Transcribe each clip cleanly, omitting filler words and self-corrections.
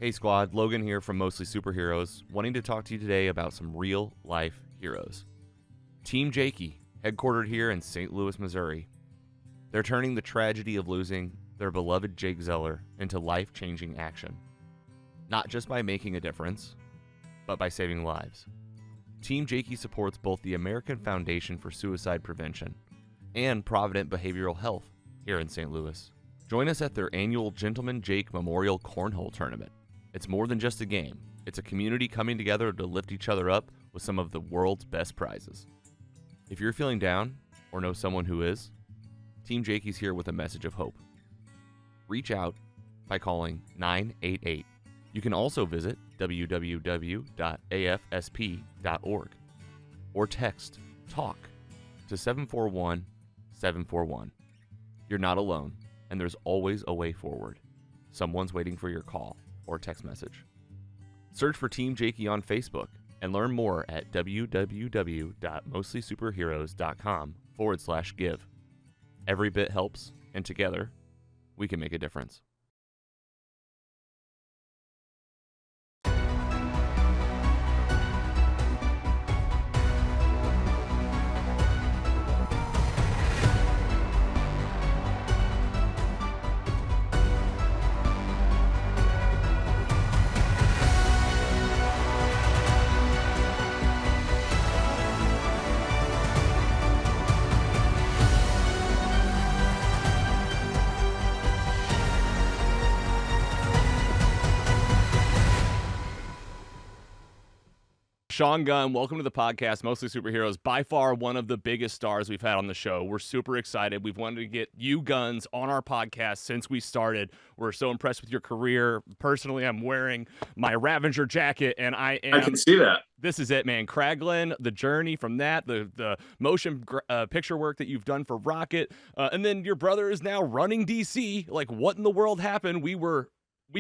Hey squad, Logan here from Mostly Superheroes, wanting to talk to you today about some real-life heroes. Team Jakey, headquartered here in St. Louis, Missouri. They're turning the tragedy of losing their beloved Jake Zeller into life-changing action. Not just by making a difference, but by saving lives. Team Jakey supports both the American Foundation for Suicide Prevention and Provident Behavioral Health here in St. Louis. Join us at their annual Gentleman Jake Memorial Cornhole Tournament. It's more than just a game. It's a community coming together to lift each other up with some of the world's best prizes. If you're feeling down or know someone who is, Team Jakey's here with a message of hope. Reach out by calling 988. You can also visit www.afsp.org or text TALK to 741-741. You're not alone, and there's always a way forward. Someone's waiting for your call or text message. Search for Team Jakey on Facebook and learn more at www.mostlysuperheroes.com/give. Every bit helps, and together, we can make a difference. Sean Gunn, welcome to the podcast, Mostly Superheroes. By far one of the biggest stars we've had on the show. We're super excited. We've wanted to get you Guns on our podcast since we started. We're so impressed with your career. Personally, I'm wearing my Ravager jacket, and I can see that. This is it, man. Kraglin, the journey from that, the motion picture work that you've done for Rocket, and then your brother is now running DC. Like, what in the world happened? We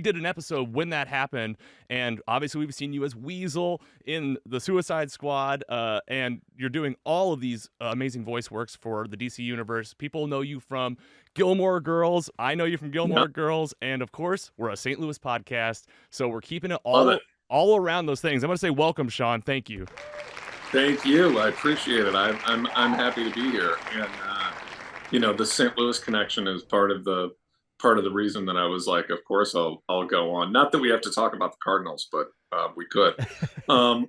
did an episode when that happened, and obviously we've seen you as Weasel in the Suicide Squad, and you're doing all of these amazing voice works for the DC Universe. People know you from Gilmore Girls. I know you from Gilmore Girls, and of course, we're a St. Louis podcast, so we're keeping it all around those things. I'm going to say welcome, Sean. Thank you. Thank you. I appreciate it. I'm happy to be here, and the St. Louis connection is part of the reason that I was like, of course I'll go on. Not that we have to talk about the Cardinals, but we could. I'm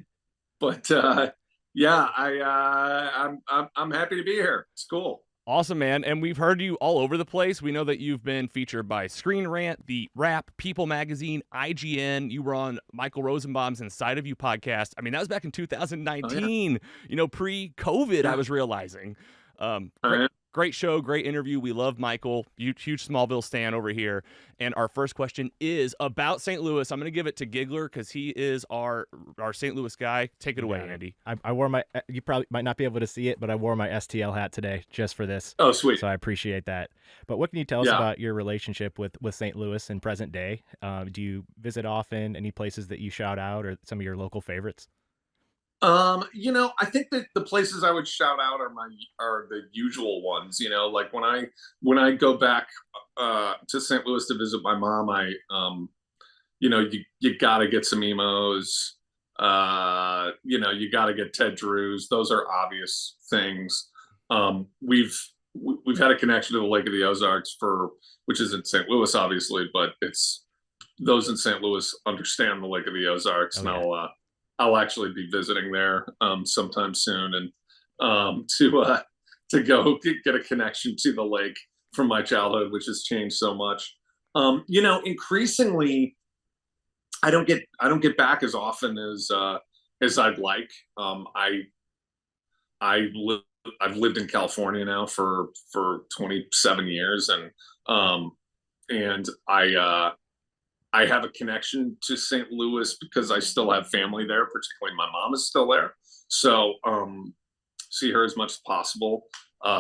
happy to be here. It's cool. Awesome, man. And we've heard you all over the place. We know that you've been featured by Screen Rant, The Wrap, People Magazine, IGN. You were on Michael Rosenbaum's Inside of You podcast. I mean, that was back in 2019, pre-COVID, I was realizing. Great show, great interview. We love Michael, huge Smallville stan over here. And our first question is about St. Louis. I'm going to give it to Giggler because he is our St. Louis guy. Take it away, Andy. I wore my, you probably might not be able to see it, but I wore my STL hat today just for this. Oh, sweet. So I appreciate that. But what can you tell us about your relationship with St. Louis in present day? Do you visit often? Any places that you shout out or some of your local favorites? I think that the places I would shout out are the usual ones, like when I go back to St. Louis to visit my mom, you gotta get some emos, you gotta get Ted Drew's. Those are obvious things. We've had a connection to the Lake of the Ozarks which is in St. Louis, obviously, but it's those in St. Louis understand the Lake of the Ozarks, and I'll actually be visiting there sometime soon, and to go get a connection to the lake from my childhood, which has changed so much. Increasingly, I don't get back as often as I'd like. I've lived in California now for 27 years, and I have a connection to St. Louis because I still have family there, particularly my mom is still there. So see her as much as possible,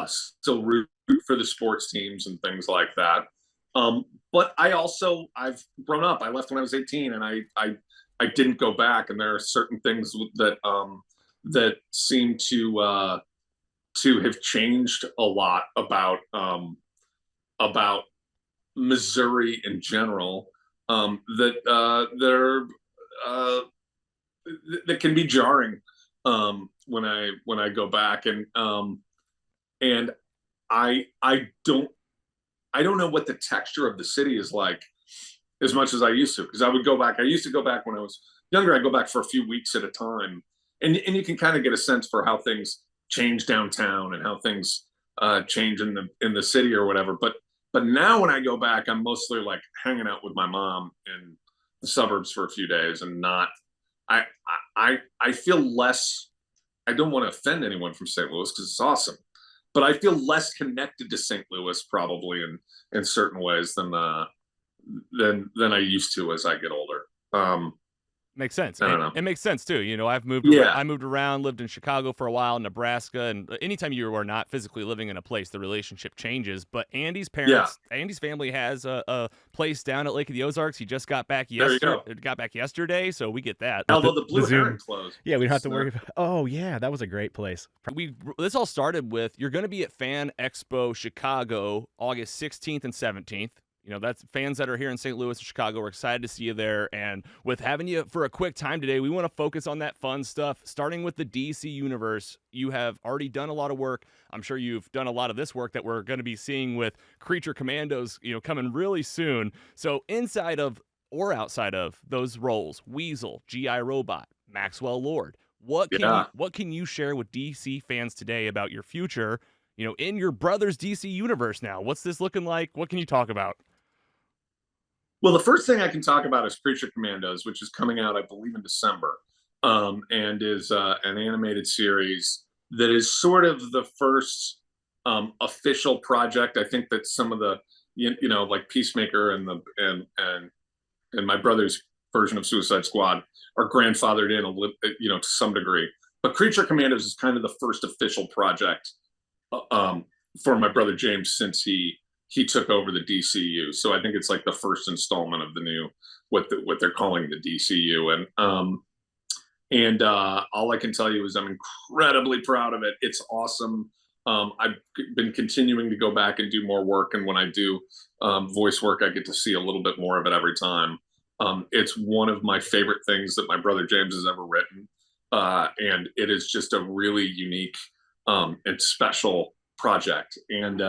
still root for the sports teams and things like that. But I've grown up. I left when I was 18, and I didn't go back. And there are certain things that seem to have changed a lot about Missouri in general. uh, that can be jarring when I go back, and I don't know what the texture of the city is like as much as I used to, because I would go back. I used to go back when I was younger. I'd go back for a few weeks at a time, and you can kind of get a sense for how things change downtown and how things change in the city or whatever. But now when I go back, I'm mostly like hanging out with my mom in the suburbs for a few days, and not. I I feel less. I don't want to offend anyone from St. Louis because it's awesome, but I feel less connected to St. Louis probably in certain ways than I used to as I get older. Makes sense. I don't know. It makes sense too. You know, I moved around, lived in Chicago for a while, Nebraska, and anytime you are not physically living in a place, the relationship changes. But Andy's parents, Andy's family has a place down at Lake of the Ozarks. He just got back yesterday, so we get that. Although the Blue Heron closed. Yeah, we don't have to worry about. Oh yeah, that was a great place. This all started with, you're going to be at Fan Expo Chicago August 16th and 17th. You know, that's fans that are here in St. Louis and Chicago. We're excited to see you there. And with having you for a quick time today, we want to focus on that fun stuff, starting with the DC universe. You have already done a lot of work. I'm sure you've done a lot of this work that we're going to be seeing with Creature Commandos, you know, coming really soon. So inside of or outside of those roles, Weasel, G.I. Robot, Maxwell Lord, what can you share with DC fans today about your future, you know, in your brother's DC universe now? What's this looking like? What can you talk about? Well, the first thing I can talk about is Creature Commandos, which is coming out, I believe, in December, and is an animated series that is sort of the first official project. I think that some of the, you know, like Peacemaker and my brother's version of Suicide Squad are grandfathered in you know, to some degree. But Creature Commandos is kind of the first official project for my brother James since he took over the DCU. So I think it's like the first installment of the new what they're calling the DCU. And all I can tell you is I'm incredibly proud of it. It's awesome. I've been continuing to go back and do more work, and when I do voice work, I get to see a little bit more of it every time. It's one of my favorite things that my brother James has ever written, and it is just a really unique and special project. And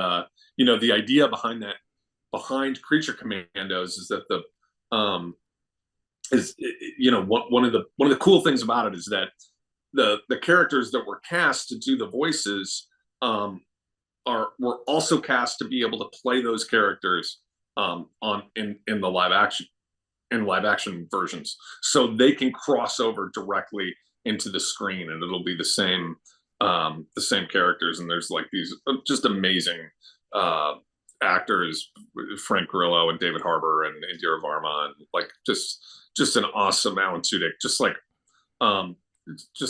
you know, the idea behind Creature Commandos is that you know, one of the cool things about it is that the characters that were cast to do the voices were also cast to be able to play those characters in the live action versions, so they can cross over directly into the screen, and it'll be the same characters. And there's like these just amazing actors, Frank Grillo and David Harbour and Indira Varma, and like just an awesome Alan Tudyk, just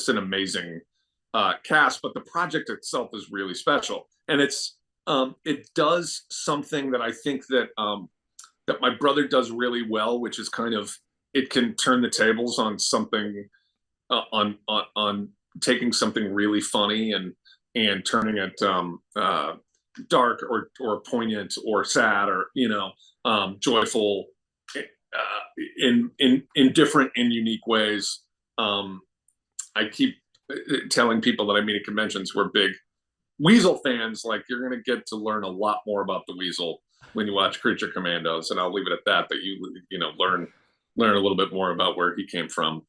an amazing cast. But the project itself is really special, and it does something that I think that my brother does really well, which is kind of, it can turn the tables on something, on taking something really funny and turning it dark or poignant or sad or, you know, joyful in different and unique ways. I keep telling people that I meet at conventions who are big Weasel fans, like, you're going to get to learn a lot more about the Weasel when you watch Creature Commandos, and I'll leave it at that. But you know, learn a little bit more about where he came from.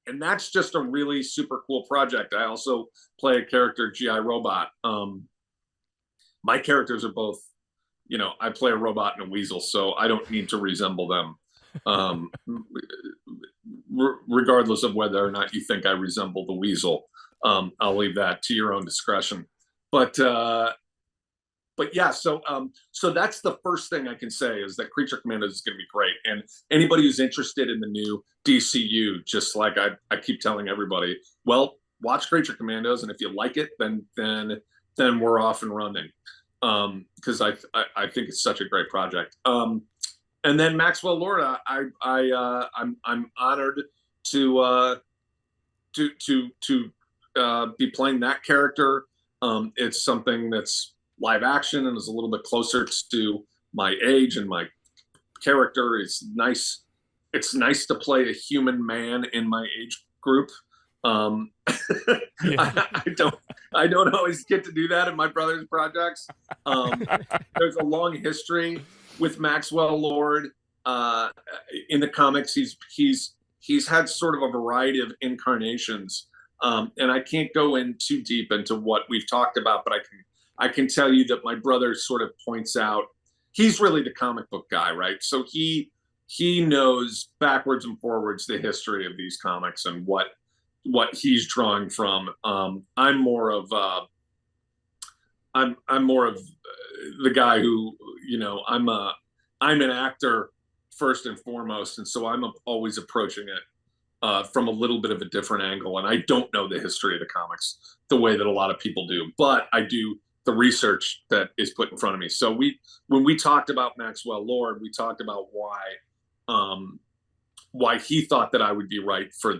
And that's just a really super cool project. I also play a character, G.I. Robot. My characters are both, you know, I play a robot and a weasel, so I don't need to resemble them, regardless of whether or not you think I resemble the weasel. I'll leave that to your own discretion. But yeah, so that's the first thing I can say, is that Creature Commandos is going to be great. And anybody who's interested in the new DCU, just like I keep telling everybody, well, watch Creature Commandos, and if you like it, then we're off and running. Because I think it's such a great project. And then Maxwell Lord, I'm honored to be playing that character. It's something that's live action and is a little bit closer to my age and my character is nice. It's nice to play a human man in my age group. I don't always get to do that in my brother's projects. There's a long history with Maxwell Lord. In the comics, he's had sort of a variety of incarnations. And I can't go in too deep into what we've talked about, but I can tell you that my brother sort of points out he's really the comic book guy, right? So he knows backwards and forwards the history of these comics and what he's drawing from. I'm more of the guy who, you know, I'm an actor first and foremost, and so I'm always approaching it from a little bit of a different angle. And I don't know the history of the comics the way that a lot of people do, but I do the research that is put in front of me. So when we talked about Maxwell Lord, we talked about why he thought that I would be right for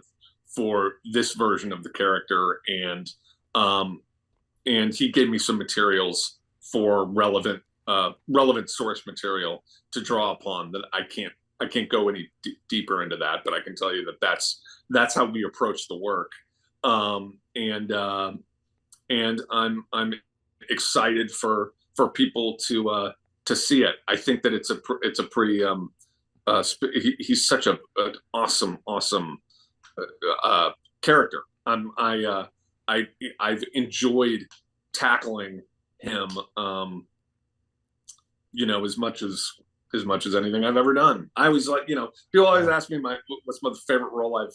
this version of the character, and he gave me some materials for relevant source material to draw upon. That I can't go any deeper into that, but I can tell you that that's how we approach the work, and I'm excited for people to see it. I think that it's a pretty he's such an awesome character. I've enjoyed tackling him, you know, as much as anything I've ever done. I was like, you know, people always ask me what's my favorite role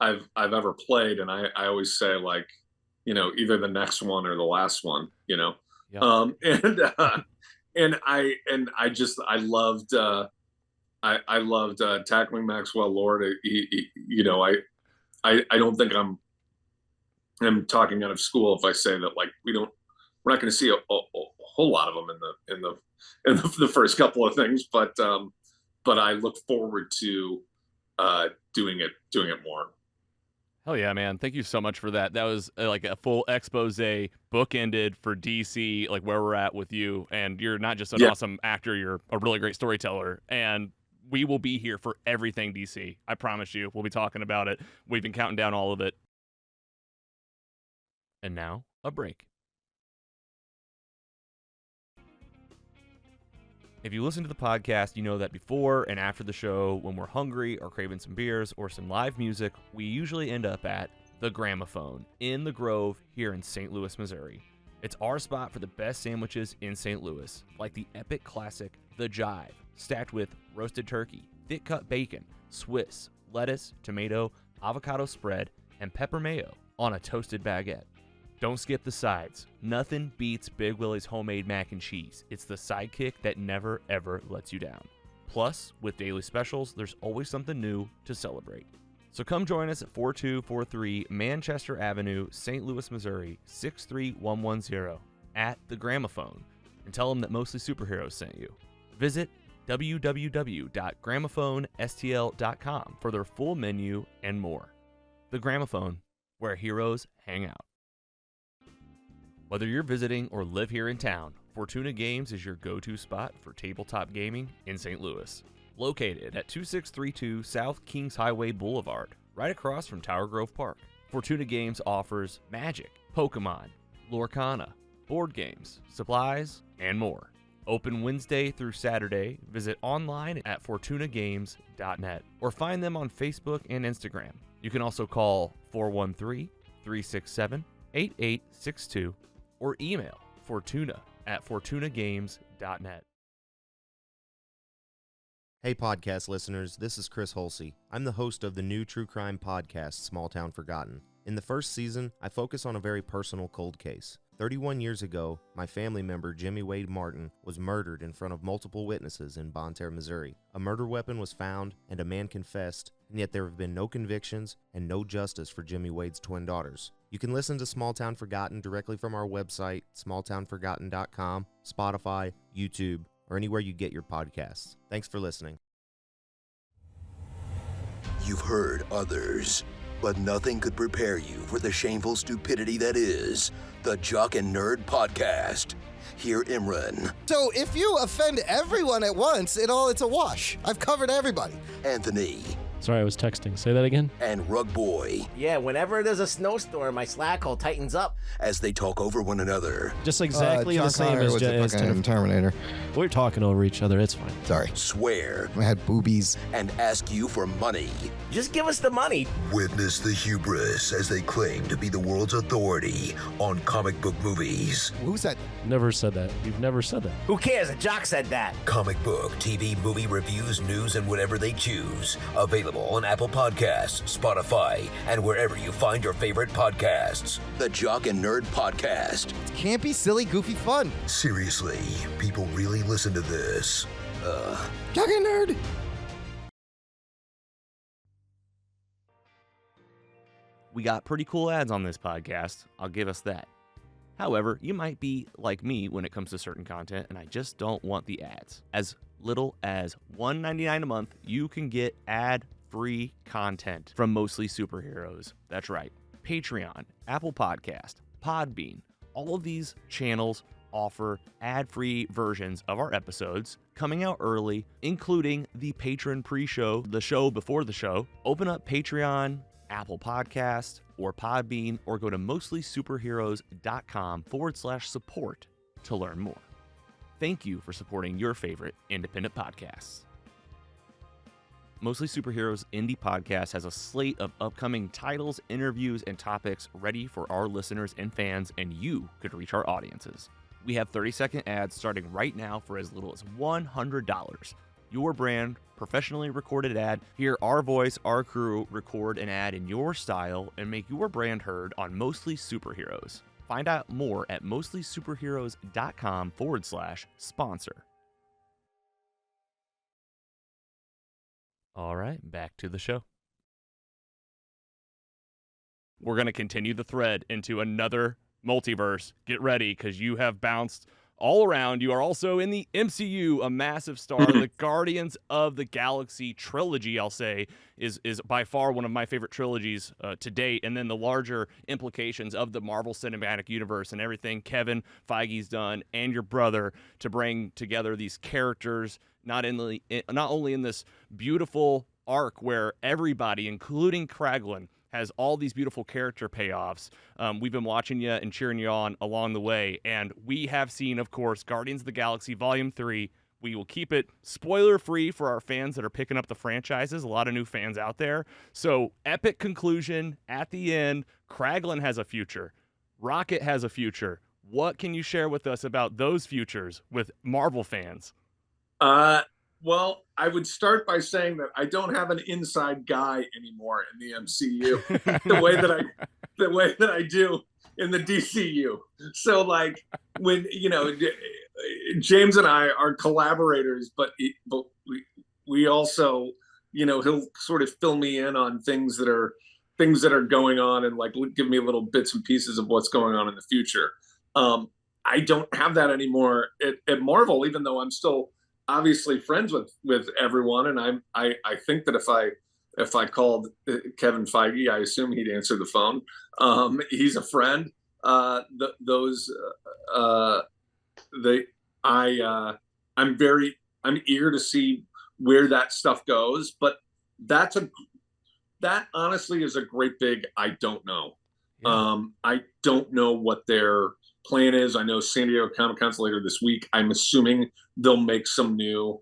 I've ever played, and I always say, like, you know, either the next one or the last one, you know. Yep. And I loved tackling Maxwell Lord. You know, I don't think I'm talking out of school if I say that, like, we're not going to see a whole lot of them in the first couple of things, but I look forward to doing it more. Hell yeah, man. Thank you so much for that. That was like a full expose, bookended for DC, like where we're at with you. And you're not just an awesome actor, you're a really great storyteller. And we will be here for everything DC. I promise you. We'll be talking about it. We've been counting down all of it. And now, a break. If you listen to the podcast, you know that before and after the show, when we're hungry or craving some beers or some live music, we usually end up at the Gramophone in the Grove here in St. Louis, Missouri. It's our spot for the best sandwiches in St. Louis, like the epic classic The Jive, stacked with roasted turkey, thick cut bacon, Swiss, lettuce, tomato, avocado spread, and pepper mayo on a toasted baguette. Don't skip the sides. Nothing beats Big Willie's homemade mac and cheese. It's the sidekick that never, ever lets you down. Plus, with daily specials, there's always something new to celebrate. So come join us at 4243 Manchester Avenue, St. Louis, Missouri, 63110 at The Gramophone, and tell them that Mostly Superheroes sent you. Visit www.gramophonestl.com for their full menu and more. The Gramophone, where heroes hang out. Whether you're visiting or live here in town, Fortuna Games is your go-to spot for tabletop gaming in St. Louis. Located at 2632 South Kings Highway Boulevard, right across from Tower Grove Park, Fortuna Games offers Magic, Pokemon, Lorcana, board games, supplies, and more. Open Wednesday through Saturday. Visit online at fortunagames.net or find them on Facebook and Instagram. You can also call 413-367-8862 or email fortuna@fortunagames.net. Hey podcast listeners, this is Chris Holsey. I'm the host of the new true crime podcast, Small Town Forgotten. In the first season, I focus on a very personal cold case. 31 years ago, my family member Jimmy Wade Martin was murdered in front of multiple witnesses in Bonne Terre, Missouri. A murder weapon was found and a man confessed, and yet there have been no convictions and no justice for Jimmy Wade's twin daughters. You can listen to Small Town Forgotten directly from our website, smalltownforgotten.com, Spotify, YouTube, or anywhere you get your podcasts. Thanks for listening. You've heard others. but nothing could prepare you for the shameful stupidity that is the Jock and Nerd Podcast. Hear Imran. So if you offend everyone at once, it's a wash. I've covered everybody. Anthony. Sorry, I was texting. Say that again. And Rug Boy. Yeah, whenever there's a snowstorm, my Slack hole tightens up. As they talk over one another. Just exactly the John same Connor as was a fucking Terminator. We're talking over each other. It's fine. Sorry. Swear. I had boobies. And ask you for money. Just give us the money. Witness the hubris as they claim to be the world's authority on comic book movies. Who said? Never said that. You've never said that. Who cares? A jock said that. Comic book, TV, movie reviews, news, and whatever they choose. Available on Apple Podcasts, Spotify, and wherever you find your favorite podcasts. The Jock and Nerd Podcast. It's campy, silly, goofy fun. Seriously, people really listen to this. Jock and Nerd. We got pretty cool ads on this podcast, I'll give us that. However, you might be like me when it comes to certain content, and I just don't want the ads. As little as $1.99 a month, you can get ad-free content from Mostly Superheroes. That's right. Patreon, Apple Podcast, Podbean, all of these channels offer ad-free versions of our episodes coming out early, including the patron pre-show, the show before the show. Open up Patreon, Apple Podcast, or Podbean, or go to mostlysuperheroes.com/support to learn more. Thank you for supporting your favorite independent podcasts. Mostly Superheroes Indie Podcast has a slate of upcoming titles, interviews, and topics ready for our listeners and fans, and you could reach our audiences. We have 30-second ads starting right now for as little as $100. Your brand, professionally recorded ad. Hear our voice, our crew record an ad in your style and make your brand heard on Mostly Superheroes. Find out more at mostlysuperheroes.com/sponsor. All right, back to the show. We're going to continue the thread into another multiverse. Get ready, because you have bounced all around. You are also in the MCU, a massive star. The Guardians of the Galaxy trilogy, I'll say, is by far one of my favorite trilogies to date. And then the larger implications of the Marvel Cinematic Universe and everything Kevin Feige's done and your brother to bring together these characters, not only in this beautiful arc where everybody, including Kraglin, has all these beautiful character payoffs. We've been watching you and cheering you on along the way, and we have seen, of course, Guardians of the Galaxy Volume 3. We will keep it spoiler-free for our fans that are picking up the franchises, a lot of new fans out there. So, epic conclusion at the end. Kraglin has a future. Rocket has a future. What can you share with us about those futures with Marvel fans? Well, I would start by saying that I don't have an inside guy anymore in the MCU the way that I do in the DCU. So, like, when James and I are collaborators, but we also, he'll sort of fill me in on things that are going on and like give me little bits and pieces of what's going on in the future. I don't have that anymore at Marvel, even though I'm still obviously friends with everyone, and I think that if I called Kevin Feige, I assume he'd answer the phone. He's a friend. I'm eager to see where that stuff goes, but that honestly is a great big I don't know. Yeah. I don't know what their plan is. I know San Diego Comic-Con's later this week. I'm assuming they'll make some new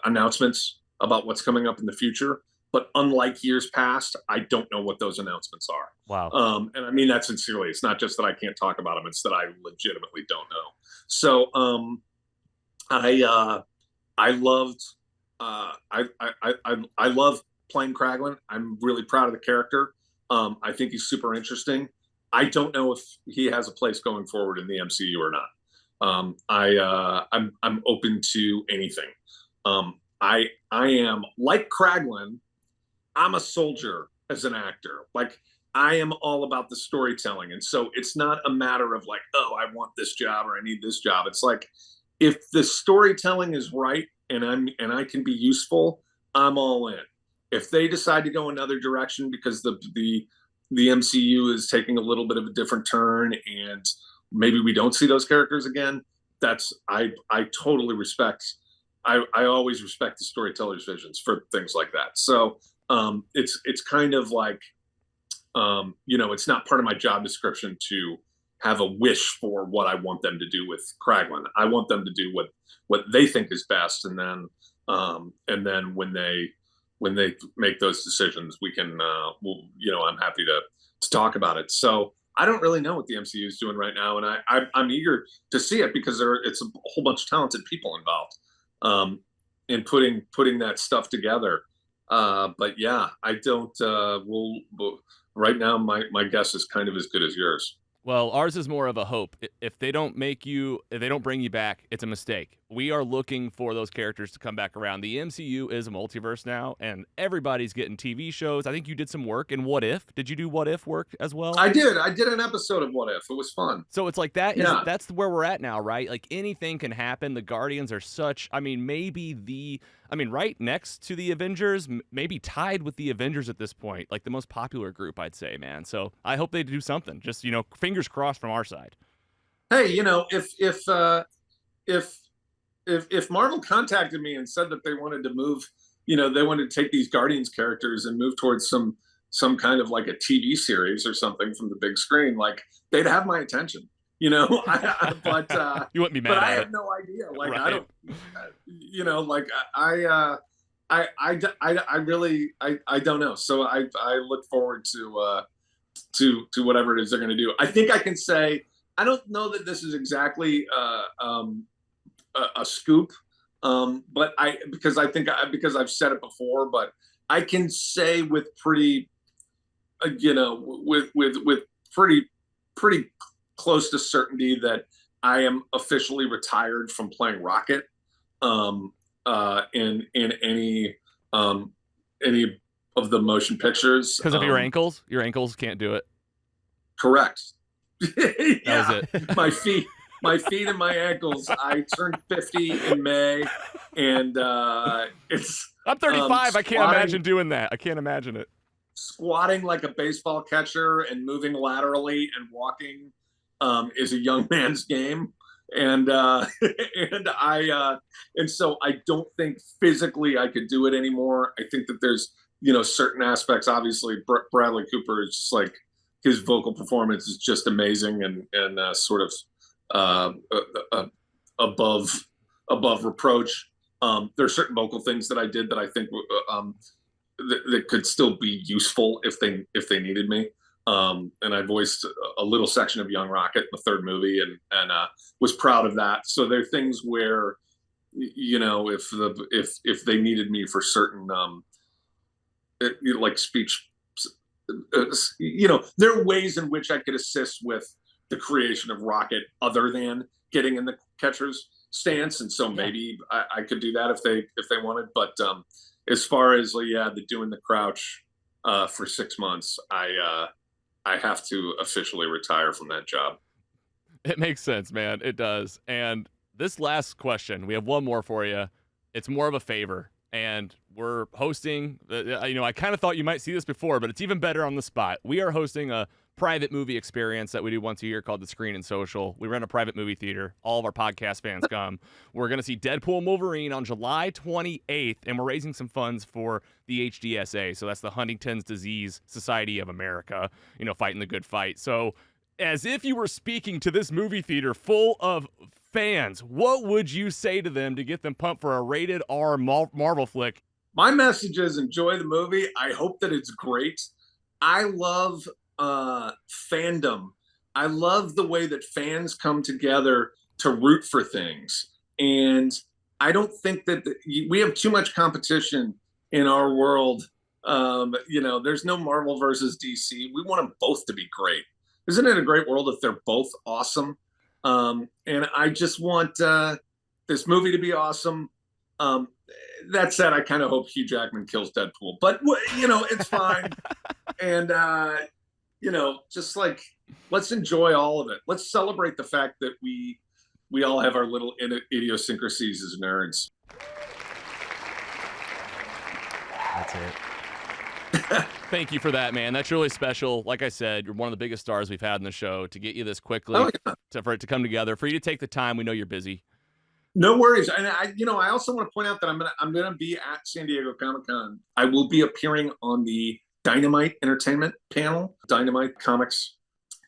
announcements about what's coming up in the future. But unlike years past, I don't know what those announcements are. Wow. And I mean that sincerely. It's not just that I can't talk about them; it's that I legitimately don't know. So I love playing Kraglin. I'm really proud of the character. I think he's super interesting. I don't know if he has a place going forward in the MCU or not. I'm open to anything. I am like Kraglin. I'm a soldier as an actor. Like, I am all about the storytelling, and so it's not a matter of like, oh, I want this job or I need this job. It's like, if the storytelling is right and I can be useful, I'm all in. If they decide to go another direction because the MCU is taking a little bit of a different turn and maybe we don't see those characters again, I totally respect. I always respect the storyteller's visions for things like that. So it's kind of like, it's not part of my job description to have a wish for what I want them to do with Kraglin. I want them to do what they think is best, and then when they make those decisions, we can, I'm happy to talk about it. So I don't really know what the MCU is doing right now, and I'm eager to see it because it's a whole bunch of talented people involved in putting that stuff together. But yeah, I don't. Right now, my guess is kind of as good as yours. Well, ours is more of a hope. If they don't bring you back, it's a mistake. We are looking for those characters to come back around. The MCU is a multiverse now, and everybody's getting TV shows. I think you did some work in What If. Did you do What If work as well? I did. I did an episode of What If. It was fun. So it's like that's where we're at now, right? Like anything can happen. The Guardians are right next to the Avengers, maybe tied with the Avengers at this point, like the most popular group, I'd say, man. So I hope they do something. Just, fingers crossed from our side. Hey, if Marvel contacted me and said that they wanted to move, they wanted to take these Guardians characters and move towards some kind of like a TV series or something from the big screen, like they'd have my attention. But you wouldn't be mad but at I it. have no idea. Like right. I don't, I don't know. So I look forward to whatever it is they're going to do. I think I can say I don't know that this is exactly a scoop, but because I've said it before, but I can say with pretty, with pretty close to certainty that I am officially retired from playing Rocket in any of the motion pictures because of your ankles. Your ankles can't do it. Correct. That was it. My feet and my ankles. I turned 50 in May, and I'm 35. I can't imagine doing that. I can't imagine it. Squatting like a baseball catcher and moving laterally and walking is a young man's game, and so I don't think physically I could do it anymore. I think that there's certain aspects. Obviously, Bradley Cooper is just like his vocal performance is just amazing and sort of above reproach. There are certain vocal things that I did that I think that could still be useful if they needed me. And I voiced a little section of Young Rocket in the third movie and was proud of that. So there are things where, if they needed me for certain, like speech, there are ways in which I could assist with the creation of Rocket other than getting in the catcher's stance. And so maybe I could do that if they wanted. But as far as the doing the crouch for 6 months, I have to officially retire from that job. It makes sense, man. It does. And this last question, we have one more for you. It's more of a favor. And we're hosting, I kind of thought you might see this before, but it's even better on the spot. We are hosting a private movie experience that we do once a year called the Screen and Social. We run a private movie theater. All of our podcast fans come. We're going to see Deadpool and Wolverine on July 28th, and we're raising some funds for the HDSA. So that's the Huntington's Disease Society of America, fighting the good fight. So as if you were speaking to this movie theater full of fans, what would you say to them to get them pumped for a rated R Marvel flick? My message is enjoy the movie. I hope that it's great. I love fandom. I love the way that fans come together to root for things. And I don't think that we have too much competition in our world. There's no Marvel versus DC. We want them both to be great. Isn't it a great world if they're both awesome? And I just want this movie to be awesome. That said, I kind of hope Hugh Jackman kills Deadpool, but it's fine. And just like, let's enjoy all of it. Let's celebrate the fact that we all have our little idiosyncrasies as nerds. That's it. Thank you for that, man. That's really special. Like I said, you're one of the biggest stars we've had in the show. To get you this quickly, for it to come together, for you to take the time, we know you're busy. No worries. And I also want to point out that I'm gonna be at San Diego Comic-Con. I will be appearing on the Dynamite Entertainment panel. Dynamite Comics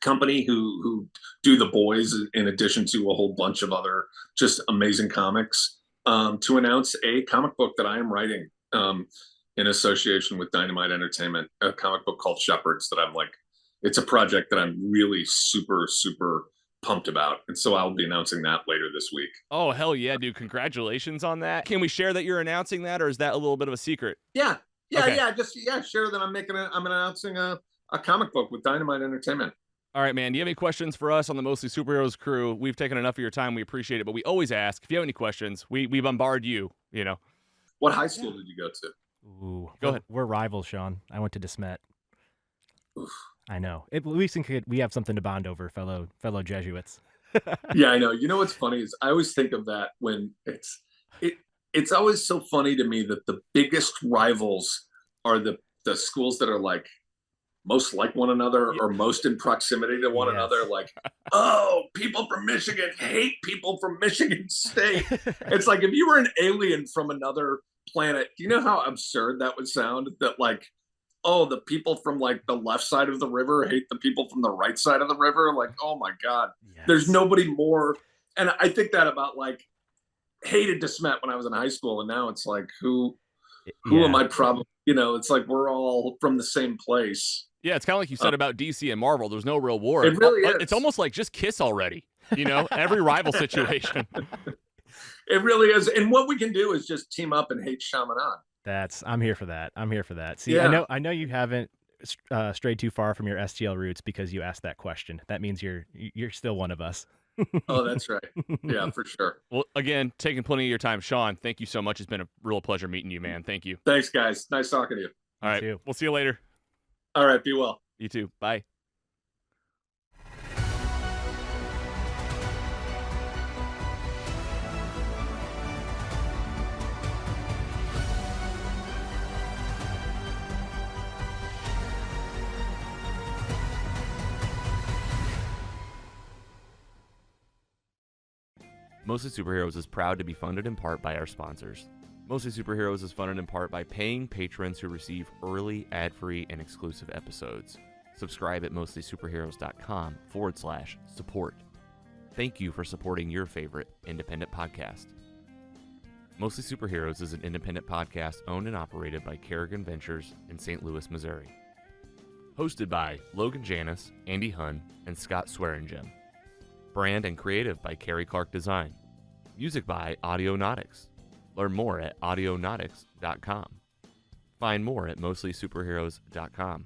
company who do The Boys in addition to a whole bunch of other just amazing comics, to announce a comic book that I am writing in association with Dynamite Entertainment, a comic book called Shepherds that it's a project that I'm really super, super pumped about. And so I'll be announcing that later this week. Oh, hell yeah, dude. Congratulations on that. Can we share that you're announcing that, or is that a little bit of a secret? Yeah. Okay. Share that I'm announcing a comic book with Dynamite Entertainment. All right, man. Do you have any questions for us on the Mostly Superheroes crew? We've taken enough of your time. We appreciate it, but we always ask if you have any questions. We bombard you, you know. What high school did you go to? Ooh, go ahead. We're rivals, Sean. I went to DeSmet. Oof. I know. At least we have something to bond over, fellow Jesuits. Yeah, I know. You know what's funny is I always think of that when it's always so funny to me that the biggest rivals are the schools that are like most like one another or most in proximity to one another. Like, oh, people from Michigan hate people from Michigan State. It's like if you were an alien from another planet, do you know how absurd that would sound? That like, oh, the people from like the left side of the river hate the people from the right side of the river. Like, oh my God, there's nobody more. And I think that about like hated DeSmet when I was in high school. And now it's like, who am I probably, it's like, we're all from the same place. Yeah. It's kind of like you said about DC and Marvel. There's no real war. It really is. It's almost like just kiss already, every rival situation. It really is. And what we can do is just team up and hate Shamanan. I'm here for that. See, yeah. I know you haven't strayed too far from your STL roots because you asked that question. That means you're still one of us. Oh, that's right. Yeah, for sure. Well, again, taking plenty of your time. Sean, thank you so much. It's been a real pleasure meeting you, man. Thank you. Thanks, guys. Nice talking to you. All right. We'll see you later. All right. Be well. You too. Bye. Mostly Superheroes is proud to be funded in part by our sponsors. Mostly Superheroes is funded in part by paying patrons who receive early, ad-free, and exclusive episodes. Subscribe at mostlysuperheroes.com/support. Thank you for supporting your favorite independent podcast. Mostly Superheroes is an independent podcast owned and operated by Kerrigan Ventures in St. Louis, Missouri. Hosted by Logan Janis, Andy Hunn, and Scott Swearingen. Brand and creative by Carrie Clark Design. Music by Audionautics. Learn more at audionautics.com. Find more at mostlysuperheroes.com.